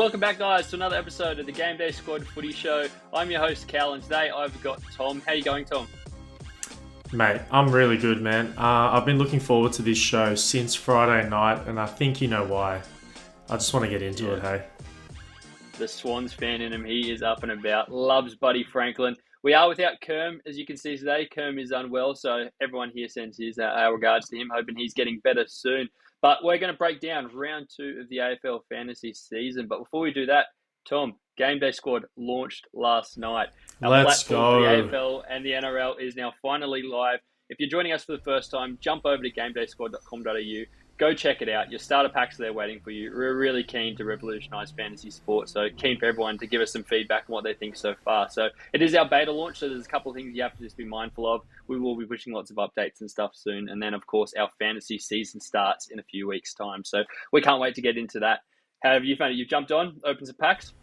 welcome back, guys, to another episode of the Gameday Squad Footy Show. I'm your host, Cal, and today I've got Tom. How you going, Tom? Mate, I'm really good, man. I've been looking forward to this show since Friday night, and I think you know why. I just want to get into it, hey? The Swans fan in him, he is up and about, loves Buddy Franklin. We are without Kerm, as you can see today. Kerm is unwell, so everyone here sends his our regards to him, hoping he's getting better soon. But we're going to break down round 2 of the AFL fantasy season. But before we do that, Tom, Gameday Squad launched last night. Our platform for the AFL and the NRL is now finally live. If you're joining us for the first time, jump over to GameDaySquad.com.au. Go check it out. Your starter packs are there waiting for you. We're really keen to revolutionise fantasy sport, so keen for everyone to give us some feedback on what they think so far. So it is our beta launch, so there's a couple of things you have to just be mindful of. We will be pushing lots of updates and stuff soon. And then, of course, our fantasy season starts in a few weeks' time. So we can't wait to get into that. How have you found it? You've jumped on, opened some packs?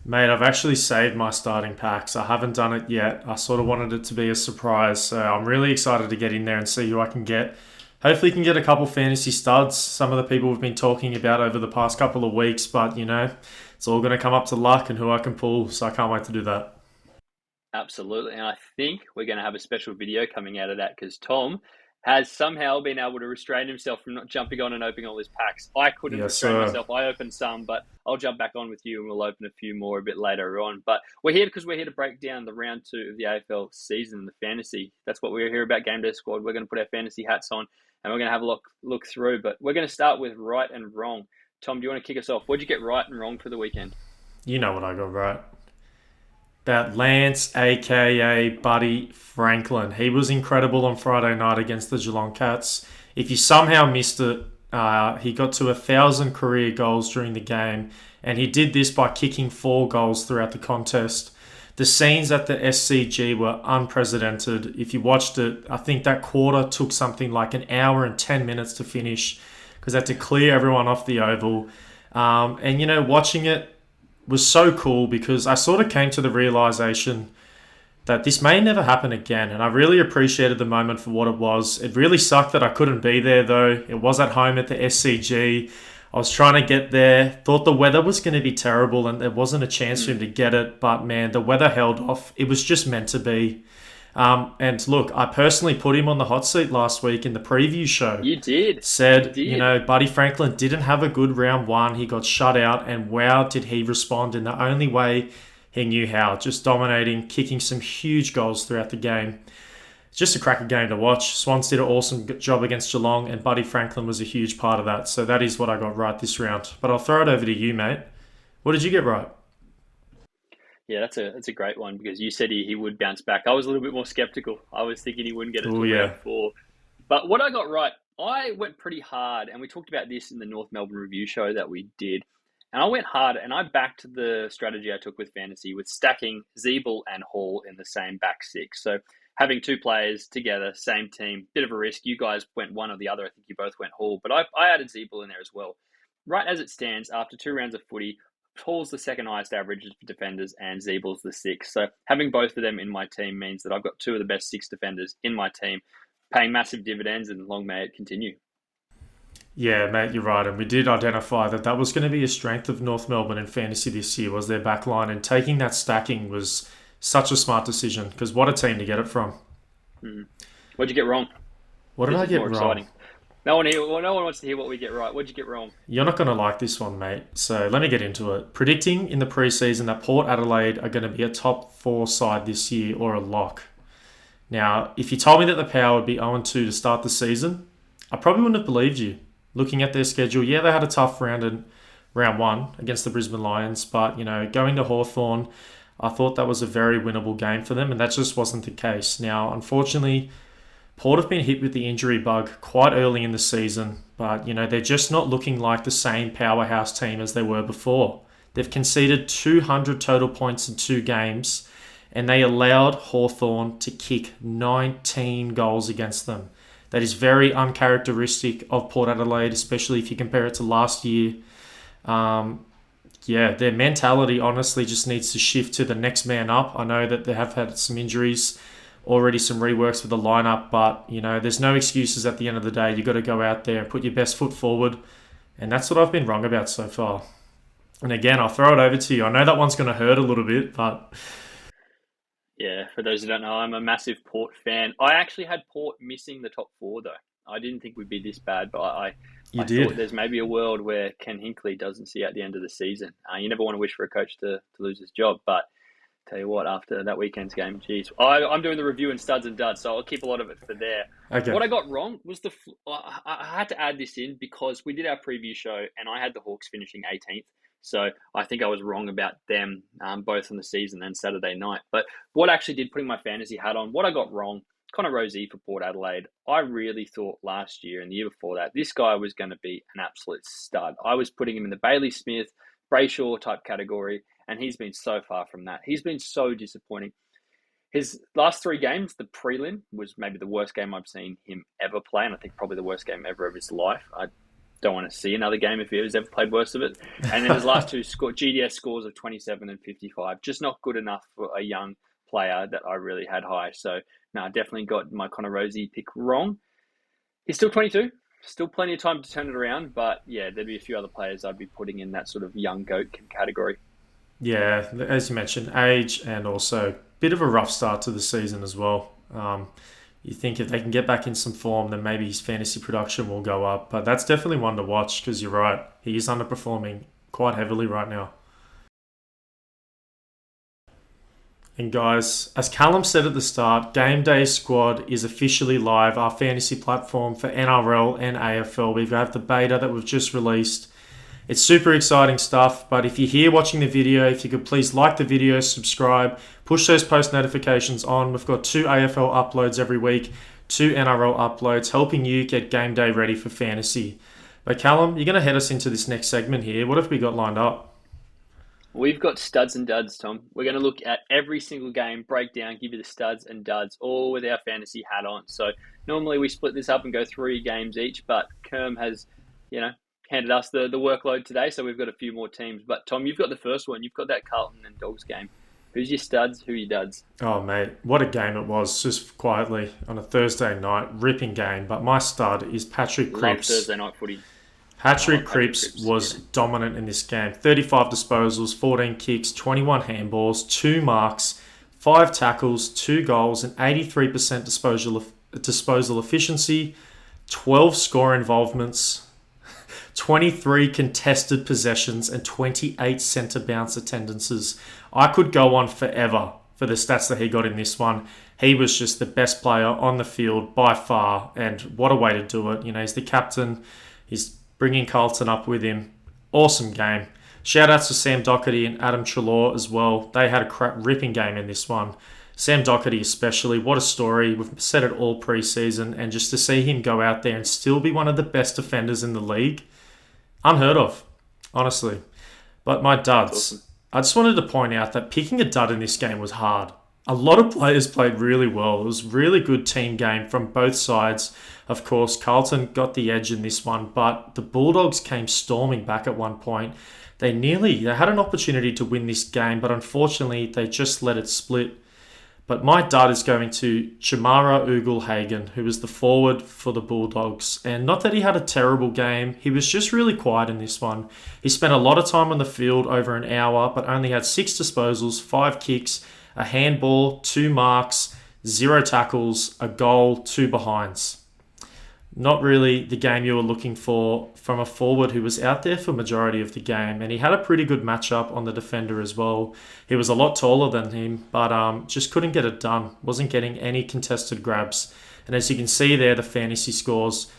Mate, I've actually saved my starting packs. I haven't done it yet. I sort of wanted it to be a surprise, so I'm really excited to get in there and see who I can get. Hopefully, can get a couple fantasy studs, some of the people we've been talking about over the past couple of weeks, but, you know, it's all going to come up to luck and who I can pull, so I can't wait to do that. Absolutely, and I think we're going to have a special video coming out of that because Tom has somehow been able to restrain himself from not jumping on and opening all his packs. I couldn't restrain myself. I opened some, but I'll jump back on with you and we'll open a few more a bit later on. But we're here because we're here to break down the round 2 of the AFL season, the fantasy. That's what we're here about, Gameday Squad. We're going to put our fantasy hats on and we're going to have a look through. But we're going to start with right and wrong. Tom, do you want to kick us off? What did you get right and wrong for the weekend? You know what I got right. About Lance, a.k.a. Buddy Franklin. He was incredible on Friday night against the Geelong Cats. If you somehow missed it, he got to 1,000 career goals during the game, and he did this by kicking 4 goals throughout the contest. The scenes at the SCG were unprecedented. If you watched it, I think that quarter took something like an hour and 10 minutes to finish because they had to clear everyone off the oval. And, you know, watching it was so cool because I sort of came to the realization that this may never happen again, and I really appreciated the moment for what it was. It really sucked that I couldn't be there though. It was at home at the SCG. I was trying to get there, thought the weather was going to be terrible and there wasn't a chance for him to get it, but man, the weather held off. It was just meant to be. And look, I personally put him on the hot seat last week in the preview show. You did. Said, you know, Buddy Franklin didn't have a good round 1. He got shut out, and wow, did he respond in the only way he knew how. Just dominating, kicking some huge goals throughout the game. It's just a cracker game to watch. Swans did an awesome job against Geelong, and Buddy Franklin was a huge part of that. So that is what I got right this round. But I'll throw it over to you, mate. What did you get right? Yeah, that's a great one because you said he would bounce back. I was a little bit more skeptical. I was thinking he wouldn't get it to round 4. But what I got right, I went pretty hard, and we talked about this in the North Melbourne review show that we did. And I went hard, and I backed the strategy I took with fantasy with stacking Zeeble and Hall in the same back 6. So having 2 players together, same team, bit of a risk. You guys went one or the other. I think you both went Hall, but I added Zeeble in there as well. Right as it stands, after 2 rounds of footy, Hall's the second highest averages for defenders and Zeeble's the 6th. So having both of them in my team means that I've got 2 of the best 6 defenders in my team, paying massive dividends, and long may it continue. Yeah, mate, you're right. And we did identify that was going to be a strength of North Melbourne in fantasy this year, was their back line. And taking that stacking was such a smart decision because what a team to get it from. What'd you get wrong? What did I get wrong? Exciting. No one wants to hear what we get right. What'd you get wrong? You're not going to like this one, mate. So let me get into it. Predicting in the preseason that Port Adelaide are going to be a top 4 side this year or a lock. Now, if you told me that the Power would be 0-2 to start the season, I probably wouldn't have believed you. Looking at their schedule, yeah, they had a tough round in round 1 against the Brisbane Lions, but, you know, going to Hawthorn, I thought that was a very winnable game for them, and that just wasn't the case. Now, unfortunately, Port have been hit with the injury bug quite early in the season, but, you know, they're just not looking like the same powerhouse team as they were before. They've conceded 200 total points in 2 games, and they allowed Hawthorn to kick 19 goals against them. That is very uncharacteristic of Port Adelaide, especially if you compare it to last year. Their mentality honestly just needs to shift to the next man up. I know that they have had some injuries, already some reworks with the lineup, but you know, there's no excuses at the end of the day. You got to go out there and put your best foot forward, and that's what I've been wrong about so far. And again, I'll throw it over to you. I know that one's going to hurt a little bit, but Yeah, for those who don't know, I'm a massive Port fan. I actually had Port missing the top four, though. I didn't think we'd be this bad, but you I thought did. there's maybe a world where Ken Hinkley doesn't see out the end of the season. You never want to wish for a coach to lose his job, but tell you what, after that weekend's game, geez, I'm doing the review in studs and duds, so I'll keep a lot of it for there. Okay. What I got wrong was I had to add this in because we did our preview show and I had the Hawks finishing 18th. So I think I was wrong about them both on the season and Saturday night. But what I actually did, putting my fantasy hat on, what I got wrong, Connor Rozee for Port Adelaide. I really thought last year and the year before that, this guy was going to be an absolute stud. I was putting him in the Bailey Smith, Brayshaw type category, and he's been so far from that. He's been so disappointing. His last three games, the prelim was maybe the worst game I've seen him ever play, and I think probably the worst game ever of his life. I don't want to see another game if he has ever played worse of it. And then his last two GDS scores of 27 and 55, just not good enough for a young player that I really had high. So, no, I definitely got my Connor Rozee pick wrong. He's still 22, still plenty of time to turn it around. But yeah, there'd be a few other players I'd be putting in that sort of young GOAT category. Yeah, as you mentioned, age and also a bit of a rough start to the season as well. You think if they can get back in some form, then maybe his fantasy production will go up. But that's definitely one to watch because you're right. He is underperforming quite heavily right now. And guys, as Callum said at the start, Game Day Squad is officially live, our fantasy platform for NRL and AFL. We have the beta that we've just released. It's super exciting stuff, but if you're here watching the video, if you could please like the video, subscribe, push those post notifications on. We've got 2 AFL uploads every week, 2 NRL uploads, helping you get game day ready for fantasy. But Callum, you're going to head us into this next segment here. What have we got lined up? We've got studs and duds, Tom. We're going to look at every single game, break down, give you the studs and duds, all with our fantasy hat on. So normally we split this up and go 3 games each, but Kerm has, handed us the workload today, so we've got a few more teams. But Tom, you've got the first one. You've got that Carlton and Dogs game. Who's your studs? Who are your duds? Oh, mate, what a game it was, just quietly on a Thursday night. Ripping game. But my stud is Patrick Cripps. Love Thursday night footy. Patrick Cripps was dominant in this game. 35 disposals, 14 kicks, 21 handballs, 2 marks, 5 tackles, 2 goals, and 83% disposal efficiency, 12 score involvements, 23 contested possessions, and 28 centre bounce attendances. I could go on forever for the stats that he got in this one. He was just the best player on the field by far, and what a way to do it. He's the captain. He's bringing Carlton up with him. Awesome game. Shout outs to Sam Doherty and Adam Treloar as well. They had a ripping game in this one. Sam Doherty especially, what a story. We've said it all pre-season, and just to see him go out there and still be one of the best defenders in the league, unheard of, honestly. But my duds, awesome. I just wanted to point out that picking a dud in this game was hard. A lot of players played really well. It was a really good team game from both sides. Of course, Carlton got the edge in this one, but the Bulldogs came storming back at one point. They had an opportunity to win this game, but unfortunately, they just let it split. But my dud is going to Chamara Ugle-Hagan, who was the forward for the Bulldogs. And not that he had a terrible game, he was just really quiet in this one. He spent a lot of time on the field, over an hour, but only had 6 disposals, 5 kicks, a handball, 2 marks, 0 tackles, a goal, 2 behinds. Not really the game you were looking for from a forward who was out there for majority of the game. And he had a pretty good matchup on the defender as well. He was a lot taller than him, but just couldn't get it done. Wasn't getting any contested grabs. And as you can see there, the fantasy scores,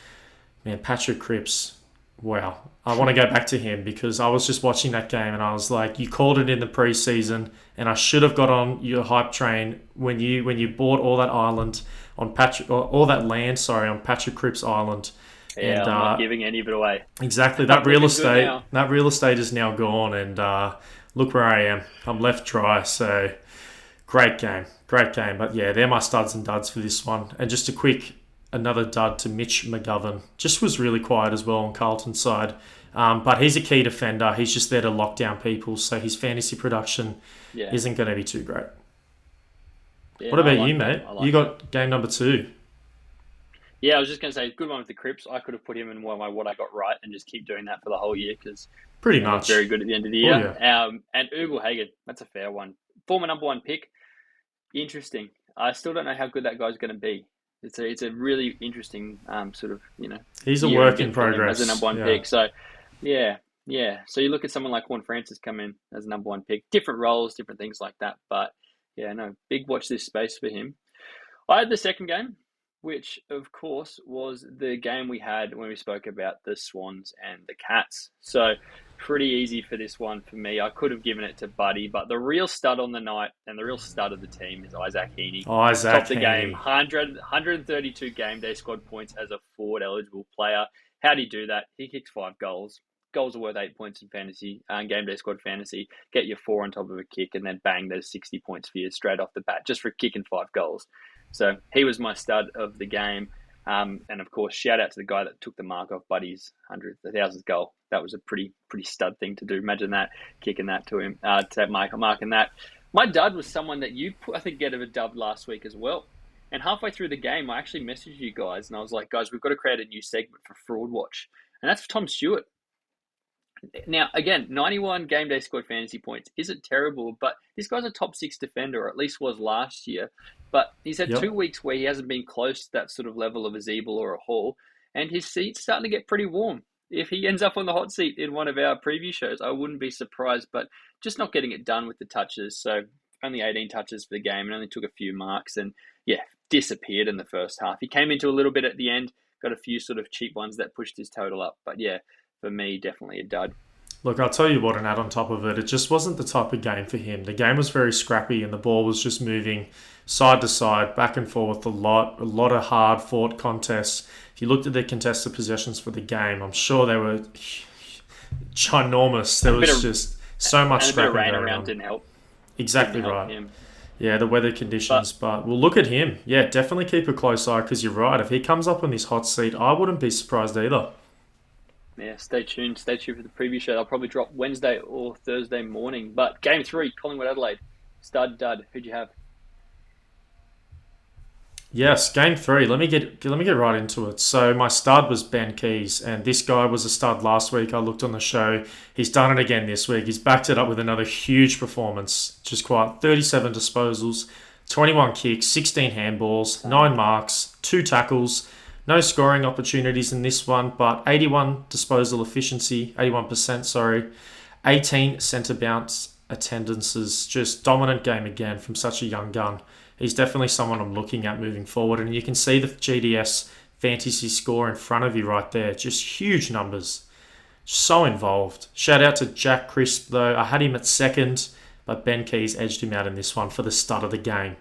man, Patrick Cripps, wow. I want to go back to him because I was just watching that game and I was like, you called it in the preseason and I should have got on your hype train when you bought all that island on all that land, on Patrick Cripps Island. Yeah, and, I'm not giving any of it away. Exactly. That real estate is now gone, and look where I am. I'm left dry. So great game. But yeah, they're my studs and duds for this one. And just another dud to Mitch McGovern. Just was really quiet as well on Carlton's side. But he's a key defender. He's just there to lock down people. So his fantasy production isn't going to be too great. Yeah, what about you, mate? You got game number 2. Yeah, I was just going to say, good one with the Crips. I could have put him in one of my what I got right and just keep doing that for the whole year because he's Pretty going to look much. very good at the end of the Oh, year. yeah. And Ugle Hagen, that's a fair one. Former number one pick. Interesting. I still don't know how good that guy's going to be. It's a really interesting sort of He's a year and a work in bit for him as a number progress. one Yeah. pick. So yeah, yeah. So you look at someone like Juan Francis come in as a number one pick, different roles, different things like that. But yeah, no, big watch this space for him. I had the second game, which of course was the game we had when we spoke about the Swans and the Cats. So pretty easy for this one for me. I could have given it to Buddy, but the real stud on the night and the real stud of the team is Isaac Heaney. Isaac Topped the game, Heaney. 132 game day squad points as a forward eligible player. How do you do that? He kicks 5 goals. Goals are worth 8 points in fantasy, game day squad fantasy. Get your 4 on top of a kick, and then bang, there's 60 points for you straight off the bat just for kicking 5 goals. So he was my stud of the game. And of course, shout out to the guy that took the mark off Buddy's 100,000th goal. That was a pretty stud thing to do. Imagine that, kicking that to him, to marking that. My dud was someone that you, I think, get a dub last week as well. And halfway through the game, I actually messaged you guys and I was like, guys, we've got to create a new segment for Fraud Watch. And that's for Tom Stewart. Now, again, 91 game day squad fantasy points isn't terrible, but this guy's a top 6 defender, or at least was last year. But he's had 2 weeks where he hasn't been close to that sort of level of a Zeeble or a Hall, and his seat's starting to get pretty warm. If he ends up on the hot seat in one of our preview shows, I wouldn't be surprised, but just not getting it done with the touches. So only 18 touches for the game and only took a few marks and, yeah, disappeared in the first half. He came into a little bit at the end, got a few sort of cheap ones that pushed his total up. But, yeah, for me, definitely a dud. Look, I'll tell you what, and add on top of it, it just wasn't the type of game for him. The game was very scrappy and the ball was just moving side to side, back and forth, a lot of hard-fought contests. If you looked at the contested possessions for the game, I'm sure they were ginormous. There was just so much scrapping going on. A bit of rain going around on. didn't help. Exactly Didn't help right. him. Yeah, the weather conditions. But we'll look at him. Yeah, definitely keep a close eye because you're right. If he comes up on this hot seat, I wouldn't be surprised either. Yeah, stay tuned. Stay tuned for the preview show. I'll probably drop Wednesday or Thursday morning. But game 3, Collingwood Adelaide. Stud, dud. Who'd you have? Yes, game 3. Let me get right into it. So my stud was Ben Keys, and this guy was a stud last week. I looked on the show. He's done it again this week. He's backed it up with another huge performance. Just quite 37 disposals, 21 kicks, 16 handballs, 9 marks, 2 tackles. No scoring opportunities in this one, but 81 disposal efficiency, 81%, sorry. 18 centre bounce attendances. Just dominant game again from such a young gun. He's definitely someone I'm looking at moving forward. And you can see the GDS fantasy score in front of you right there. Just huge numbers. So involved. Shout out to Jack Crisp, though. I had him at second, but Ben Keys edged him out in this one for the start of the game.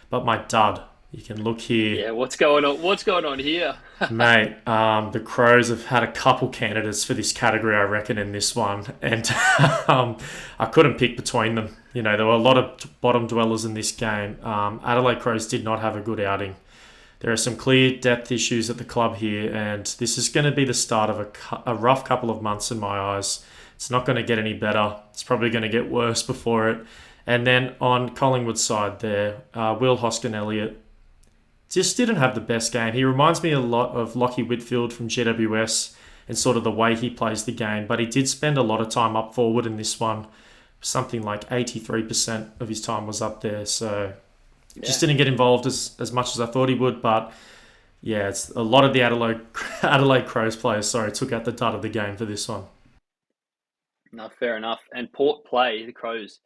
But my dud, you can look here. Yeah, what's going on? What's going on here? Mate, the Crows have had a couple candidates for this category, I reckon, in this one. And I couldn't pick between them. You know, there were a lot of bottom dwellers in this game. Adelaide Crows did not have a good outing. There are some clear depth issues at the club here, and this is going to be the start of a rough couple of months in my eyes. It's not going to get any better. It's probably going to get worse before it. And then on Collingwood's side there, Will Hoskin-Elliott just didn't have the best game. He reminds me a lot of Lockie Whitfield from GWS and sort of the way he plays the game, but he did spend a lot of time up forward in this one. Something like 83% of his time was up there, so just didn't get involved as much as I thought he would. But yeah, it's a lot of the Adelaide Crows players, took out the dud of the game for this one. No, fair enough. And Port play the Crows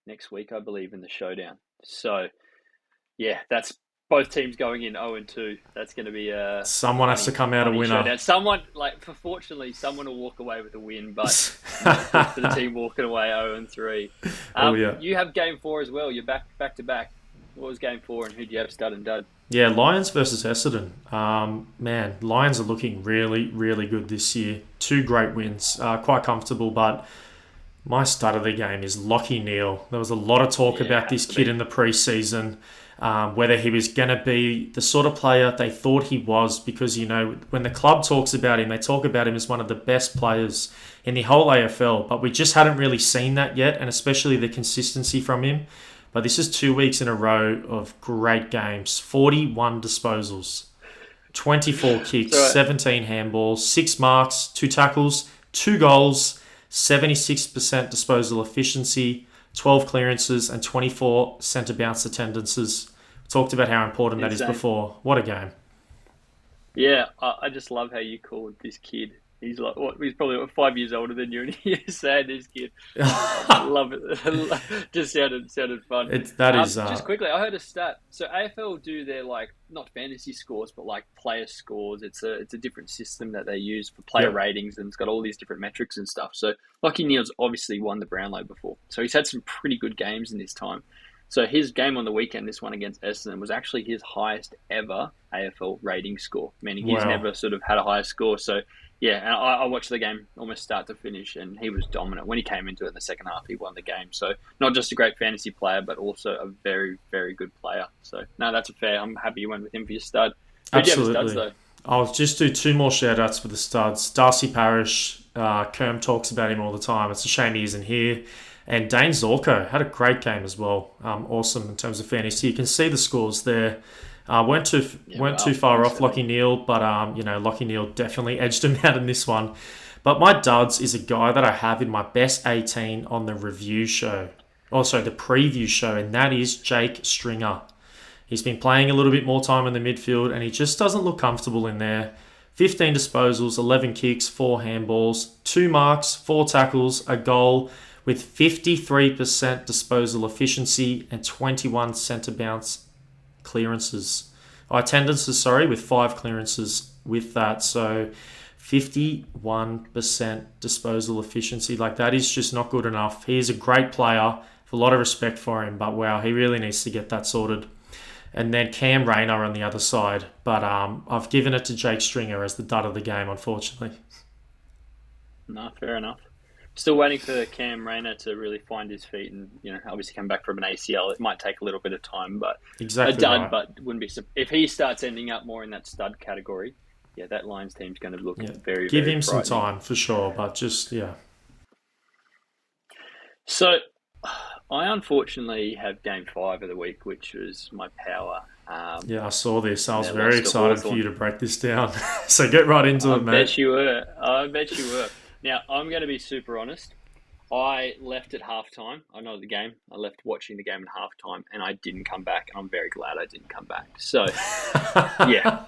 next week, I believe, in the showdown. So yeah, that's both teams going in 0-2. That's going to be someone has to come out a winner. Showdown. Someone, fortunately, someone will walk away with a win, but not for the team walking away 0-3. You have game 4 as well. You're back to back. What was game 4, and who do you have stud and dud? Yeah, Lions versus Essendon. Man, Lions are looking really, really good this year. 2 great wins, quite comfortable, but my stud of the game is Lachie Neale. There was a lot of talk about this kid in the preseason. Whether he was going to be the sort of player they thought he was, because, you know, when the club talks about him, they talk about him as one of the best players in the whole AFL, but we just hadn't really seen that yet, and especially the consistency from him. But this is 2 weeks in a row of great games, 41 disposals. 24 kicks, So 17 handballs, 6 marks, 2 tackles, 2 goals, 76% disposal efficiency, 12 clearances, and 24 centre bounce attendances. We talked about how important that is insane. before. What a game. Yeah, I just love how you called this kid. He's like, what? He's probably 5 years older than you, and you're saying this kid. Love it. Just sounded fun. That is Just quickly, I heard a stat. So AFL do their like not fantasy scores, but like player scores. It's a different system that they use for player ratings, and it's got all these different metrics and stuff. So Lachie Neale's obviously won the Brownlow before, so he's had some pretty good games in this time. So his game on the weekend, this one against Essendon, was actually his highest ever AFL rating score, meaning he's never sort of had a higher score. So, yeah, and I watched the game almost start to finish, and he was dominant. When he came into it in the second half, he won the game. So, not just a great fantasy player, but also a very, very good player. So, no, that's a fair. I'm happy you went with him for your stud. Who'd you have as studs, though? I'll just do 2 more shout-outs for the studs. Darcy Parish, Kerm talks about him all the time. It's a shame he isn't here. And Dane Zorko had a great game as well. Awesome in terms of fantasy. You can see the scores there. Weren't too far off Lachie Neale, but Lachie Neale definitely edged him out in this one. But my duds is a guy that I have in my best 18 on the review show. Also the preview show, and that is Jake Stringer. He's been playing a little bit more time in the midfield, and he just doesn't look comfortable in there. 15 disposals, 11 kicks, 4 handballs, 2 marks, 4 tackles, a goal, with 53% disposal efficiency and 21 centre bounce clearances. Attendances, with 5 clearances with that. So 51% disposal efficiency. Like, that is just not good enough. He is a great player. I have a lot of respect for him, but wow, he really needs to get that sorted. And then Cam Rayner on the other side. But I've given it to Jake Stringer as the dud of the game, unfortunately. No, fair enough. Still waiting for Cam Rayner to really find his feet and, obviously come back from an ACL. It might take a little bit of time, but exactly a dud, right. But wouldn't be if he starts ending up more in that stud category. Yeah, that Lions team's going to look very, give very him some time for sure, but just So, I unfortunately have Game 5 of the week, which was my power. I saw this. I was very excited for you to break this down. So get right into it, mate. I bet you were. Now, I'm going to be super honest. I left at halftime. I know the game. I left watching the game at halftime, and I didn't come back. And I'm very glad I didn't come back. So, yeah.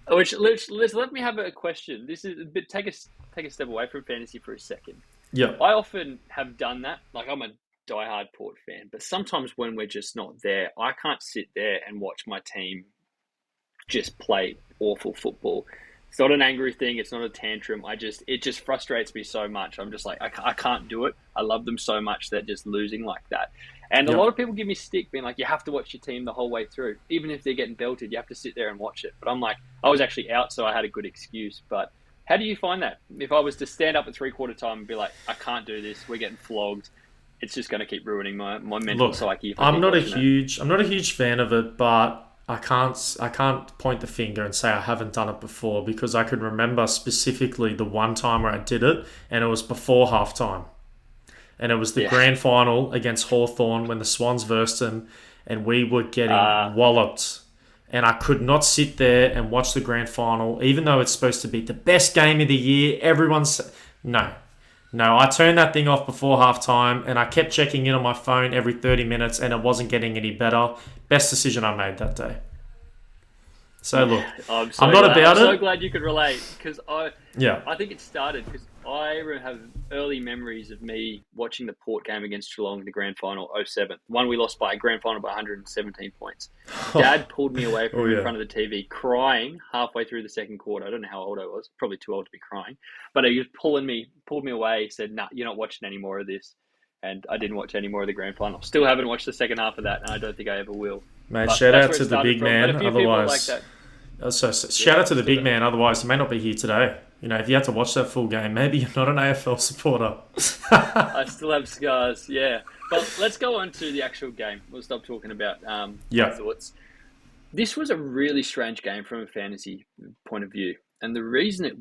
Let me have a question. This is a bit. Take a step away from fantasy for a second. Yeah. I often have done that. Like, I'm a diehard Port fan, but sometimes when we're just not there, I can't sit there and watch my team just play awful football. It's not an angry thing. It's not a tantrum. It just frustrates me so much. I'm just like, I can't do it. I love them so much that just losing like that. And a lot of people give me stick being like, you have to watch your team the whole way through. Even if they're getting belted, you have to sit there and watch it. But I'm like, I was actually out, so I had a good excuse. But how do you find that? If I was to stand up at 3/4 time and be like, I can't do this, we're getting flogged, it's just going to keep ruining my mental psyche. I'm not a huge fan of it, but I can't point the finger and say I haven't done it before, because I can remember specifically the one time where I did it, and it was before halftime. And it was the grand final against Hawthorn when the Swans versed them, and we were getting walloped. And I could not sit there and watch the grand final, even though it's supposed to be the best game of the year. No, I turned that thing off before halftime, and I kept checking in on my phone every 30 minutes, and it wasn't getting any better. Best decision I made that day. So look, I'm so glad you could relate, because I think it started because I have early memories of me watching the Port game against Geelong in the grand final 2007. One we lost by a grand final by 117 points. Dad pulled me away from in front of the TV crying halfway through the second quarter. I don't know how old I was, probably too old to be crying, but he was pulled me away, said, "Nah, you're not watching any more of this." And I didn't watch any more of the grand final. Still haven't watched the second half of that, and I don't think I ever will. Mate, shout out to the big man. Otherwise, shout out to the big man. Otherwise, he may not be here today. If you had to watch that full game, maybe you're not an AFL supporter. I still have scars, yeah. But let's go on to the actual game. We'll stop talking about my thoughts. This was a really strange game from a fantasy point of view. And the reason it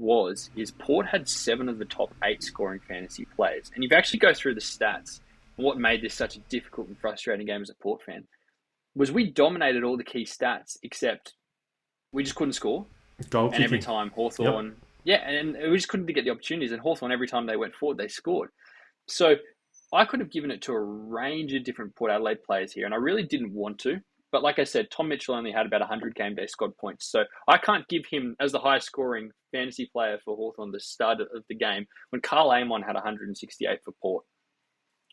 is Port had 7 of the top 8 scoring fantasy players. And if you actually go through the stats, what made this such a difficult and frustrating game as a Port fan was we dominated all the key stats except we just couldn't score. Goal And every kicking. time Yep. Hawthorn, yeah, and we just couldn't get the opportunities. And Hawthorn, every time they went forward, they scored. So I could have given it to a range of different Port Adelaide players here, and I really didn't want to. But like I said, Tom Mitchell only had about 100 game day squad points. So I can't give him as the highest scoring fantasy player for Hawthorn the start of the game when Carl Amon had 168 for Port.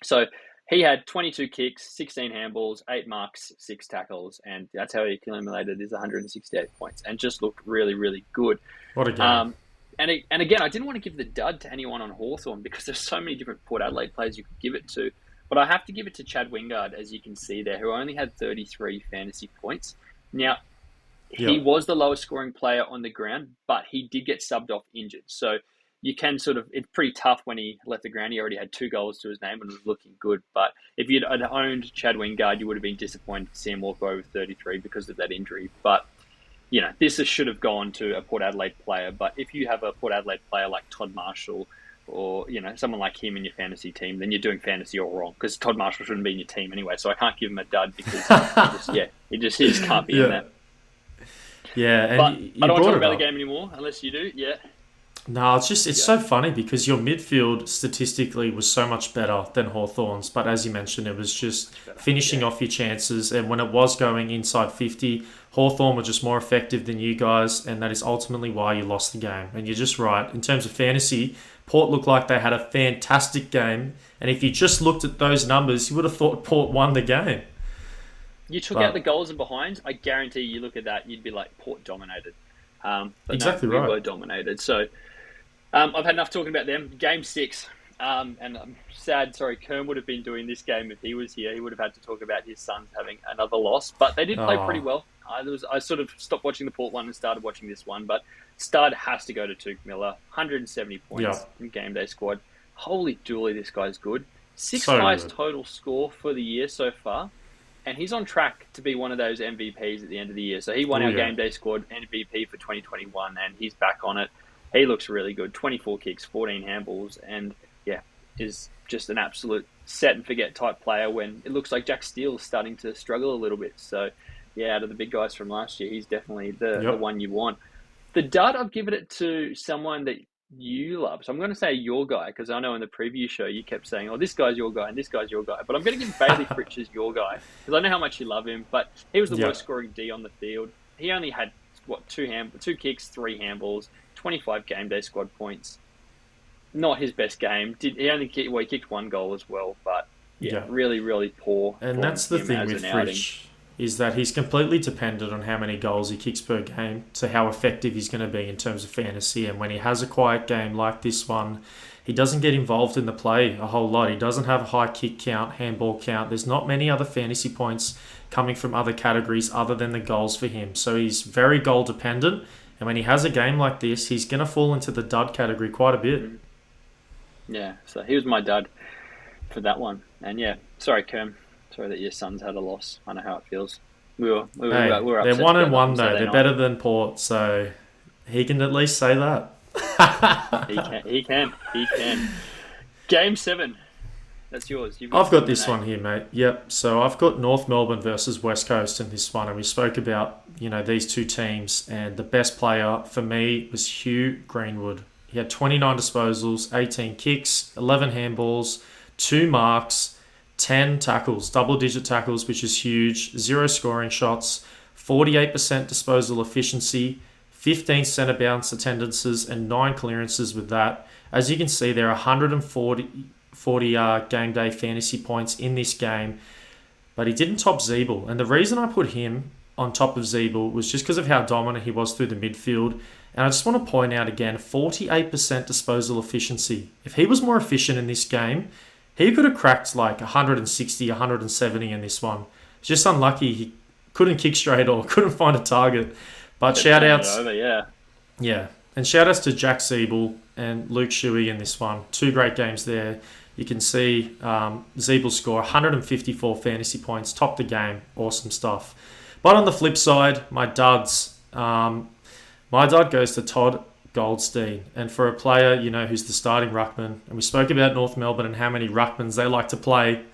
So he had 22 kicks, 16 handballs, 8 marks, 6 tackles, and that's how he accumulated his 168 points and just looked really, really good. What a game. And again, I didn't want to give the dud to anyone on Hawthorn because there's so many different Port Adelaide players you could give it to. But I have to give it to Chad Wingard, as you can see there, who only had 33 fantasy points. Now, he was the lowest scoring player on the ground, but he did get subbed off injured. So you can it's pretty tough when he left the ground. He already had 2 goals to his name and was looking good. But if you'd owned Chad Wingard, you would have been disappointed to see him walk over 33 because of that injury. But, this should have gone to a Port Adelaide player. But if you have a Port Adelaide player like Todd Marshall or, someone like him in your fantasy team, then you're doing fantasy all wrong because Todd Marshall shouldn't be in your team anyway. So I can't give him a dud because he just can't be in that. Yeah, and but I don't want to talk about up. the game anymore unless you do. Yeah. No, it's so funny because your midfield statistically was so much better than Hawthorn's, but as you mentioned, it was just finishing off your chances, and when it was going inside 50, Hawthorn were just more effective than you guys, and that is ultimately why you lost the game. And you're just right. In terms of fantasy, Port looked like they had a fantastic game, and if you just looked at those numbers, you would have thought Port won the game. You took out the goals and behinds, I guarantee you look at that, you'd be like, Port dominated. But exactly no, right. We were dominated. So I've had enough talking about them. Game 6, and I'm sad, Kerm would have been doing this game if he was here. He would have had to talk about his Suns having another loss. But they did play pretty well. I sort of stopped watching the Port one and started watching this one. But stud has to go to Tuke Miller. 170 points in Game Day Squad. Holy dooly, this guy's good. 6th highest total score for the year so far. And he's on track to be one of those MVPs at the end of the year. So he won our Game Day Squad MVP for 2021, and he's back on it. He looks really good. 24 kicks, 14 handballs, and is just an absolute set and forget type player when it looks like Jack Steele's starting to struggle a little bit. So, out of the big guys from last year, he's definitely the one you want. The dud, I've given it to someone that you love. So I'm going to say your guy, because I know in the preview show you kept saying, oh, this guy's your guy and this guy's your guy. But I'm going to give Bailey Fritsch as your guy, because I know how much you love him. But he was the worst scoring D on the field. He only had, 2 kicks, 3 handballs, 25 Game Day Squad points. Not his best game. He kicked 1 goal as well, but really, really poor. And that's the thing with Fritsch, is that he's completely dependent on how many goals he kicks per game to how effective he's going to be in terms of fantasy. And when he has a quiet game like this one, he doesn't get involved in the play a whole lot. He doesn't have a high kick count, handball count. There's not many other fantasy points coming from other categories other than the goals for him. So he's very goal dependent. And when he has a game like this, he's going to fall into the dud category quite a bit. Yeah, so he was my dud for that one. And sorry, Kerm. Sorry that your Suns had a loss. I know how it feels. We were upset. They're 1-1 though. They're better than Port, so he can at least say that. He can. Game 7. That's yours. I've got this one here, mate. Yep. So I've got North Melbourne versus West Coast in this one, and we spoke about these two teams, and the best player for me was Hugh Greenwood. He had 29 disposals, 18 kicks, 11 handballs, 2 marks, 10 tackles, double-digit tackles, which is huge, 0 scoring shots, 48% disposal efficiency, 15 centre bounce attendances, and 9 clearances with that. As you can see, there are 140 game day fantasy points in this game, but he didn't top Zeeble. And the reason I put him on top of Zeeble was just because of how dominant he was through the midfield. And I just want to point out again, 48% disposal efficiency. If he was more efficient in this game, he could have cracked like 160, 170 in this one. It's just unlucky he couldn't kick straight or couldn't find a target. But shout outs. Yeah. And shout outs to Jack Zeeble and Luke Shuey in this one. 2 great games there. You can see Zeeble score 154 fantasy points, top the game. Awesome stuff. But on the flip side, my duds. My dud goes to Todd Goldstein. And for a player, who's the starting ruckman, and we spoke about North Melbourne and how many ruckmans they like to play,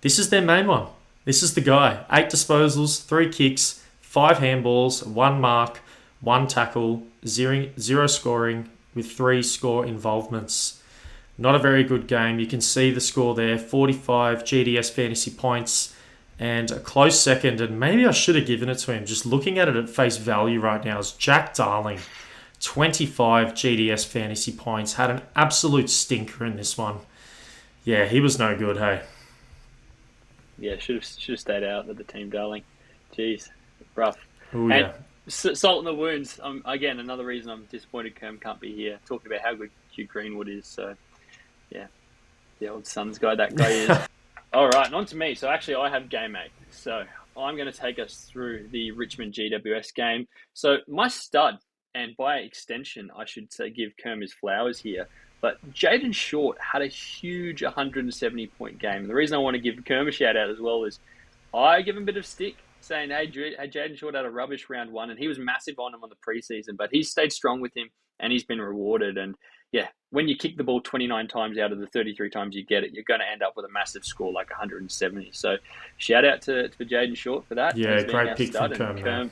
this is their main one. This is the guy. 8 disposals, 3 kicks, 5 handballs, 1 mark, 1 tackle, zero scoring with 3 score involvements. Not a very good game. You can see the score there, 45 GDS fantasy points, and a close second, and maybe I should have given it to him. Just looking at it at face value right now is Jack Darling. 25 GDS fantasy points. Had an absolute stinker in this one. Yeah, he was no good, hey. Yeah, should have stayed out of the team, darling. Jeez, rough. Oh yeah. Salt in the wounds. Again, another reason I'm disappointed Kerm can't be here. Talking about how good Hugh Greenwood is. So, yeah, the old Suns guy that guy is. All right, and on to me. So actually, I have game 8. So I'm going to take us through the Richmond GWS game. So my stud, and by extension, I should say give Kerm his flowers here. But Jaden Short had a huge 170-point game. And the reason I want to give Kerm a shout-out as well is I give him a bit of stick, saying, hey, Jaden Short had a rubbish round 1, and he was massive on him on the preseason, but he's stayed strong with him, and he's been rewarded. And, yeah, when you kick the ball 29 times out of the 33 times you get it, you're going to end up with a massive score like 170. So, shout-out to Jaden Short for that. Yeah, great pick from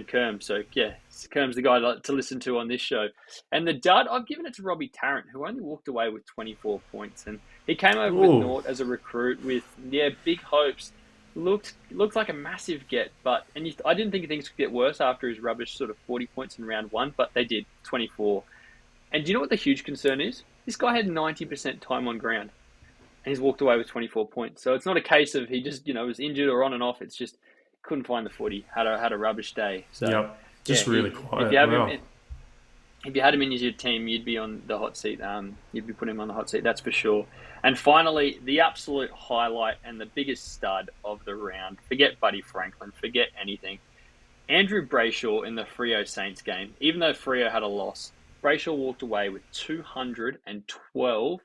Kerm. So, yeah, Kerm's the guy to listen to on this show. And the dud, I've given it to Robbie Tarrant, who only walked away with 24 points. And he came over with Nort as a recruit with, big hopes. Looked like a massive get, but I didn't think things could get worse after his rubbish sort of 40 points in round 1, but they did, 24. And do you know what the huge concern is? This guy had 90% time on ground, and he's walked away with 24 points. So it's not a case of he just was injured or on and off. It's just couldn't find the footy, had a rubbish day. So really quiet. If you had him in your team, you'd be on the hot seat. You'd be putting him on the hot seat, that's for sure. And finally, the absolute highlight and the biggest stud of the round. Forget Buddy Franklin. Forget anything. Andrew Brayshaw in the Freo Saints game. Even though Freo had a loss, Brayshaw walked away with 212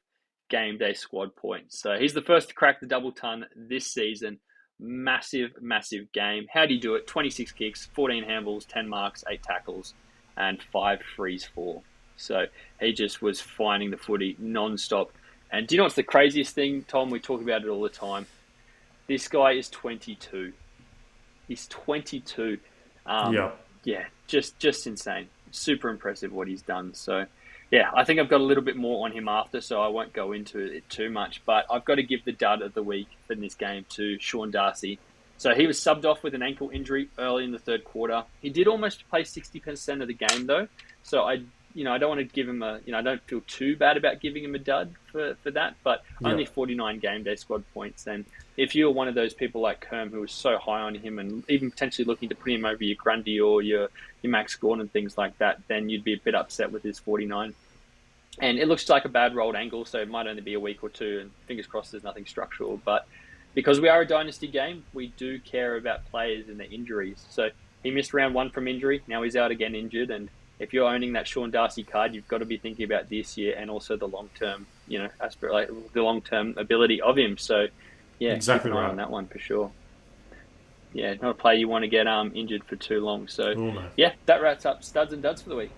game day squad points. So he's the first to crack the double ton this season. Massive, massive game. How'd he do it? 26 kicks, 14 handballs, 10 marks, 8 tackles, and 5 frees 4. So he just was finding the footy non-stop. And do you know what's the craziest thing, Tom? We talk about it all the time. This guy is 22. He's 22. Yeah, just insane. Super impressive what he's done. So, yeah, I think I've got a little bit more on him after, so I won't go into it too much. But I've got to give the dud of the week in this game to Sean Darcy. So he was subbed off with an ankle injury early in the third quarter. He did almost play 60% of the game, though. So I don't want to give him I don't feel too bad about giving him a dud for that, but only 49 game day squad points. And if you're one of those people like Kerm who was so high on him and even potentially looking to put him over your Grundy or your Max Gawn and things like that, then you'd be a bit upset with his 49. And it looks like a bad rolled ankle, so it might only be a week or two, and fingers crossed there's nothing structural. But because we are a dynasty game, we do care about players and their injuries. So he missed round 1 from injury. Now he's out again injured, and if you're owning that Sean Darcy card, you've got to be thinking about this year and also the long-term, the long-term ability of him. So, yeah, exactly keep an eye right on that one for sure. Yeah, not a player you want to get injured for too long. So, yeah, that wraps up studs and duds for the week.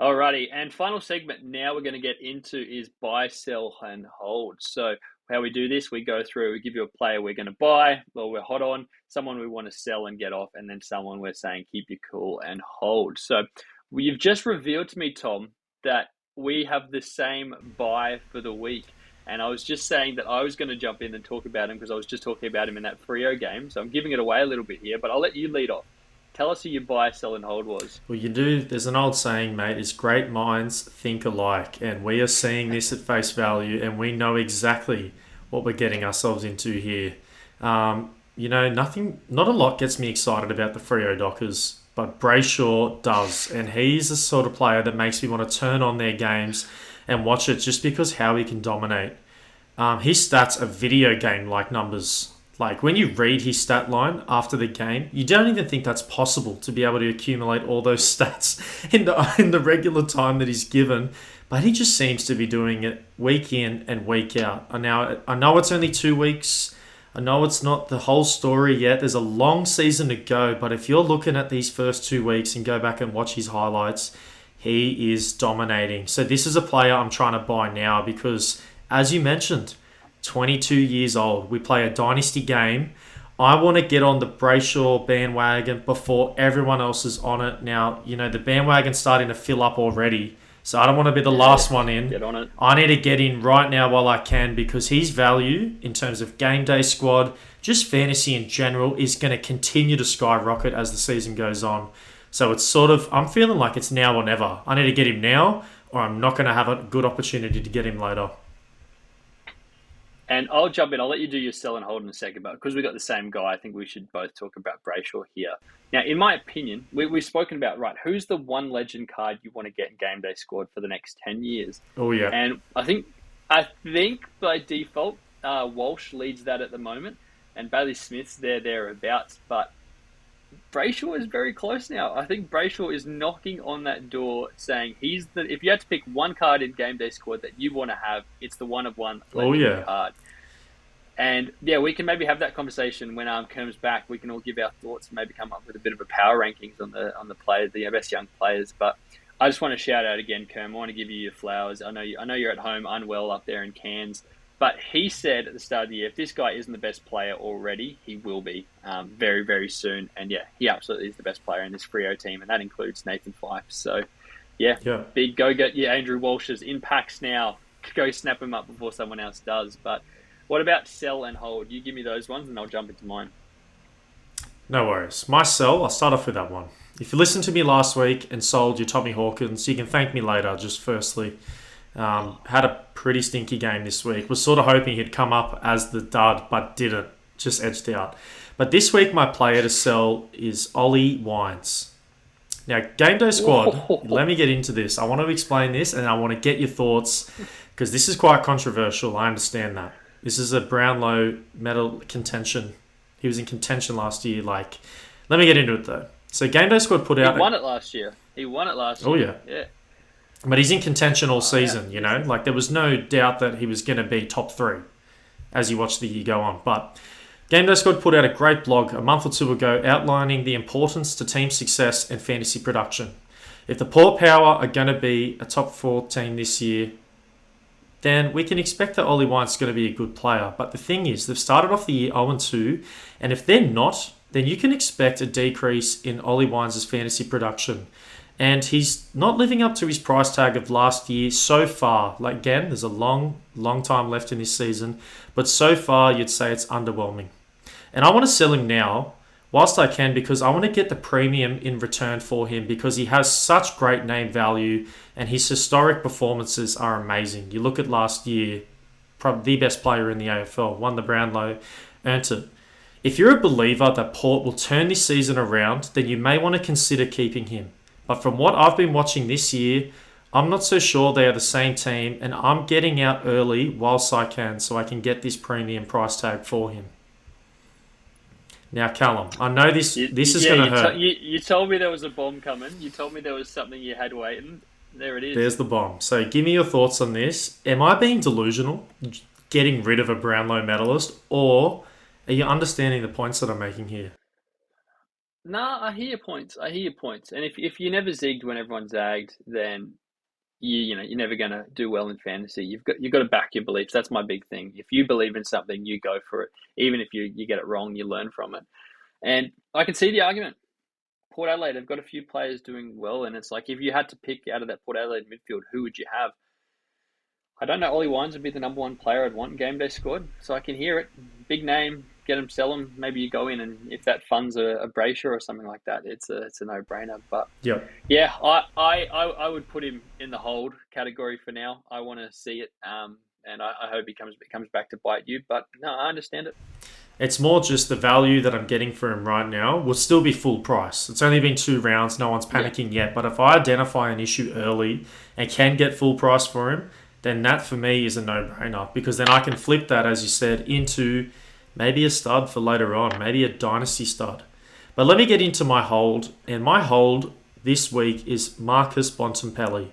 Alrighty, and final segment now we're going to get into is buy, sell, and hold. So how we do this, we go through, we give you a player we're going to buy, or we're hot on, someone we want to sell and get off, and then someone we're saying keep you cool and hold. So you've just revealed to me, Tom, that we have the same buy for the week. And I was just saying that I was going to jump in and talk about him because I was just talking about him in that Freo game. So I'm giving it away a little bit here, but I'll let you lead off. Tell us who your buy, sell, and hold was. Well, there's an old saying, mate, is great minds think alike. And we are seeing this at face value, and we know exactly what we're getting ourselves into here. Not a lot gets me excited about the Freo Dockers, but Brayshaw does. And he's the sort of player that makes me want to turn on their games and watch it just because how he can dominate. His stats are video game-like numbers. Like, when you read his stat line after the game, you don't even think that's possible to be able to accumulate all those stats in the regular time that he's given. But he just seems to be doing it week in and week out. I know it's only 2 weeks. I know it's not the whole story yet. There's a long season to go. But if you're looking at these first 2 weeks and go back and watch his highlights, he is dominating. So this is a player I'm trying to buy now because, as you mentioned, 22 years old. We play a dynasty game. I want to get on the Brayshaw bandwagon before everyone else is on it. Now, the bandwagon's starting to fill up already, so I don't want to be the last one in. Get on it. I need to get in right now while I can, because his value in terms of game day squad, just fantasy in general, is going to continue to skyrocket as the season goes on. So it's I'm feeling like it's now or never. I need to get him now, or I'm not going to have a good opportunity to get him later. And I'll jump in. I'll let you do your sell and hold in a second, but because we got the same guy, I think we should both talk about Brayshaw here. Now, in my opinion, we've spoken about, right, who's the one legend card you want to get in Game Day Squad for the next 10 years? Oh, yeah. And I think by default, Walsh leads that at the moment, and Bailey Smith's thereabouts, but Brayshaw is very close now. I think Brayshaw is knocking on that door saying if you had to pick one card in Game Day Squad that you want to have, it's the one of one card. And yeah, we can maybe have that conversation when Kerm's back. We can all give our thoughts and maybe come up with a bit of a power rankings on the players, the best young players. But I just want to shout out again, Kerm. I want to give you your flowers. I know you're at home unwell up there in Cairns. But he said at the start of the year, if this guy isn't the best player already, he will be very, very soon. And yeah, he absolutely is the best player in this Freo team, and that includes Nathan Fyfe. So yeah. Big go get your Andrew Walsh's in packs now. Go snap him up before someone else does. But what about sell and hold? You give me those ones and I'll jump into mine. No worries. My sell, I'll start off with that one. If you listened to me last week and sold your Tommy Hawkins, you can thank me later, just firstly. Had a pretty stinky game this week. Was sort of hoping he'd come up as the dud, but didn't. Just edged out. But this week, my player to sell is Ollie Wines. Now, Game Day Squad, let me get into this. I want to explain this, and I want to get your thoughts, because this is quite controversial. I understand that. This is a Brownlow medal contention. He was in contention last year. Let me get into it, though. So, Game Day Squad put out... He won it last year. Oh, yeah. Yeah. But he's in contention all season, there was no doubt that he was going to be top 3 as you watch the year go on. But Game Day Squad put out a great blog a month or two ago outlining the importance to team success and fantasy production. If the Port Power are going to be a top 4 team this year, then we can expect that Ollie Wines is going to be a good player. But the thing is, they've started off the year 0-2, and if they're not, then you can expect a decrease in Ollie Wines' fantasy production. And he's not living up to his price tag of last year so far. Again, there's a long time left in this season. But so far, you'd say it's underwhelming. And I want to sell him now, whilst I can, because I want to get the premium in return for him, because he has such great name value and his historic performances are amazing. You look at last year, probably the best player in the AFL, won the Brownlow, earned it. If you're a believer that Port will turn this season around, then you may want to consider keeping him. But from what I've been watching this year, I'm not so sure they are the same team, and I'm getting out early whilst I can so I can get this premium price tag for him. Now, Callum, I know this is going to hurt. You told me there was a bomb coming. You told me there was something you had waiting. There it is. There's the bomb. So give me your thoughts on this. Am I being delusional, getting rid of a Brownlow medalist, or are you understanding the points that I'm making here? Nah, I hear your points. And if you never zigged when everyone zagged, then you're never going to do well in fantasy. You've got to back your beliefs. That's my big thing. If you believe in something, you go for it. Even if you get it wrong, you learn from it. And I can see the argument. Port Adelaide have got a few players doing well, and it's like, if you had to pick out of that Port Adelaide midfield, who would you have? I don't know. Ollie Wines would be the number one player I'd want in Game Day Squad, so I can hear it. Big name, get him, sell him. Maybe you go in, and if that funds a Brayshaw or something like that, it's a no-brainer. But yeah, I would put him in the hold category for now. I want to see it, and I hope he comes back to bite you. But no, I understand it. It's more just the value that I'm getting for him right now will still be full price. It's only been 2 rounds. No one's panicking yet. But if I identify an issue early and can get full price for him, then that for me is a no-brainer, because then I can flip that, as you said, into maybe a stud for later on, maybe a dynasty stud. But let me get into my hold. And my hold this week is Marcus Bontempelli.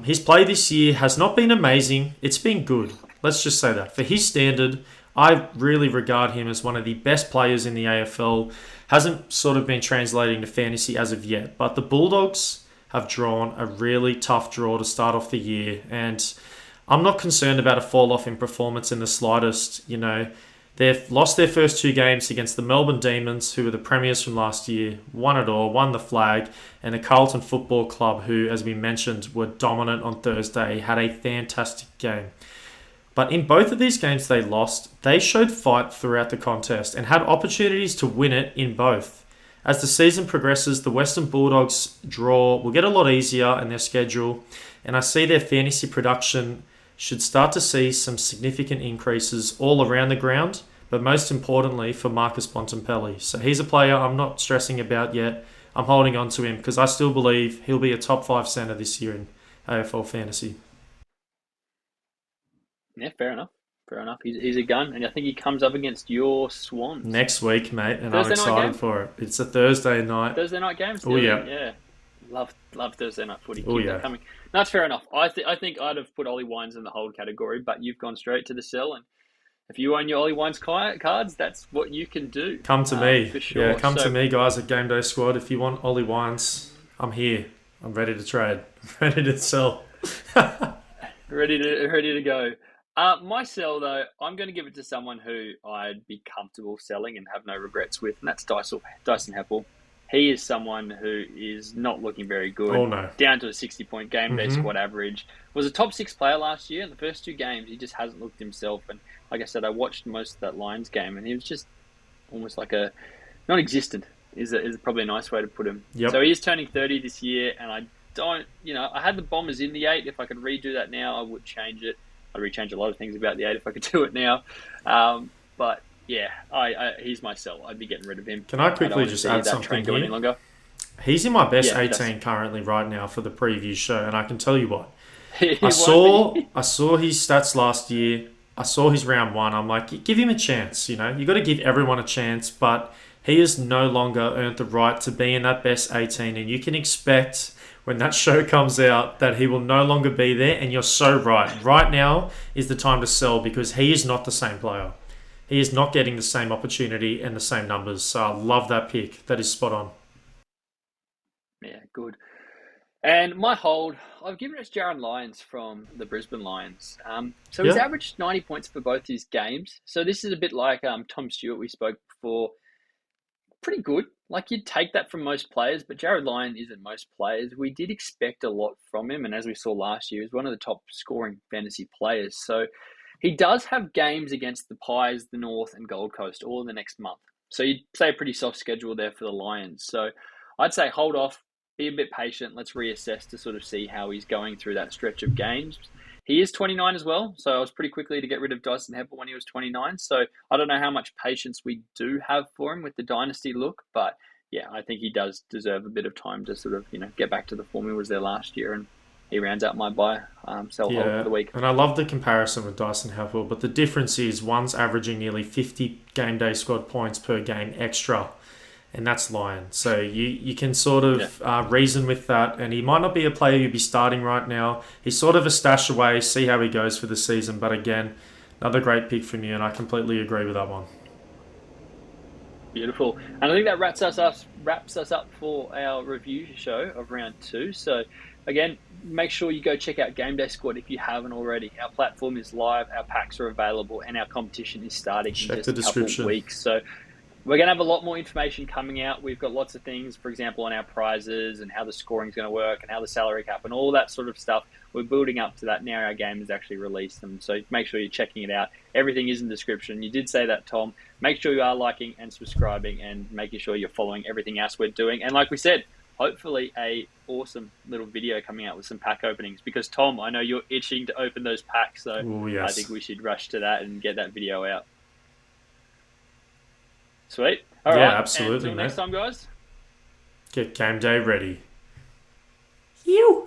His play this year has not been amazing. It's been good. Let's just say that. For his standard, I really regard him as one of the best players in the AFL. Hasn't sort of been translating to fantasy as of yet. But the Bulldogs have drawn a really tough draw to start off the year. And I'm not concerned about a fall off in performance in the slightest. They've lost their first two games against the Melbourne Demons, who were the premiers from last year, won it all, won the flag, and the Carlton Football Club, who, as we mentioned, were dominant on Thursday, had a fantastic game. But in both of these games they lost, they showed fight throughout the contest and had opportunities to win it in both. As the season progresses, the Western Bulldogs' draw will get a lot easier in their schedule, and I see their fantasy production should start to see some significant increases all around the ground, but most importantly for Marcus Bontempelli. So he's a player I'm not stressing about yet. I'm holding on to him because I still believe he'll be a top 5 centre this year in AFL fantasy. Yeah, fair enough. Fair enough. He's a gun, and I think he comes up against your Swans Next week, mate, and I'm Thursday night excited game. for it. It's a Thursday night. Thursday night games. Oh yeah. Yeah. Love Thursday night footy. Oh Keep yeah. that coming. No, that's fair enough. I think I'd have put Ollie Wines in the hold category, but you've gone straight to the sell, and if you own your Ollie Wines cards, that's what you can do. Come to me. For sure. Yeah, come to me, guys, at Gameday Squad. If you want Ollie Wines, I'm here. I'm ready to trade. I'm ready to sell. ready to go. My sell, though, I'm going to give it to someone who I'd be comfortable selling and have no regrets with, and that's Dyson Heppel. He is someone who is not looking very good. Oh, no. Down to a 60-point Gameday Squad average. Was a top 6 player last year. In the first 2 games, he just hasn't looked himself. And like I said, I watched most of that Lions game, and he was just almost like a non-existent is probably a nice way to put him. Yep. So he is turning 30 this year, and I don't, I had the Bombers in the 8. If I could redo that now, I would change it. I'd rechange a lot of things about the 8 if I could do it now. But yeah, he's my sell. I'd be getting rid of him. Can I quickly just add something here? Any longer. He's in my best 18 currently right now for the preview show, and I can tell you what. I saw his stats last year. I saw his round 1. I'm like, give him a chance. You got to give everyone a chance, but he has no longer earned the right to be in that best 18, and you can expect when that show comes out that he will no longer be there, and you're so right. Right now is the time to sell because he is not the same player. He is not getting the same opportunity and the same numbers. So I love that pick. That is spot on. Yeah, good. And my hold, I've given it to Jaron Lyons from the Brisbane Lions. So he's averaged 90 points for both his games. So this is a bit like Tom Stewart we spoke before. Pretty good. Like you'd take that from most players, but Jared Lyon isn't most players. We did expect a lot from him, and as we saw last year, he's one of the top scoring fantasy players. So he does have games against the Pies, the North, and Gold Coast all in the next month. So you'd say a pretty soft schedule there for the Lions. So I'd say hold off, be a bit patient. Let's reassess to sort of see how he's going through that stretch of games. He is 29 as well, so I was pretty quickly to get rid of Dyson Heppel when he was 29. So I don't know how much patience we do have for him with the dynasty look, but yeah, I think he does deserve a bit of time to sort of get back to the form he was there last year, and he rounds out my buy sell hold for the week. And I love the comparison with Dyson Heppel, but the difference is one's averaging nearly 50 Game Day Squad points per game extra, and that's Lyon. So you can sort of reason with that, and he might not be a player you'd be starting right now. He's sort of a stash away, see how he goes for the season. But again, another great pick from you, and I completely agree with that one. Beautiful. And I think that wraps us up for our review show of round 2. So again, make sure you go check out Gameday Squad if you haven't already. Our platform is live, our packs are available, and our competition is starting in just a couple of weeks. So we're going to have a lot more information coming out. We've got lots of things, for example, on our prizes and how the scoring is going to work and how the salary cap and all that sort of stuff. We're building up to that now. Our game is actually released them. So make sure you're checking it out. Everything is in the description. You did say that, Tom. Make sure you are liking and subscribing and making sure you're following everything else we're doing. And like we said, hopefully a awesome little video coming out with some pack openings, because Tom, I know you're itching to open those packs. So I think we should rush to that and get that video out. Sweet. All right. Absolutely. Until next time, guys. Get game day ready. You.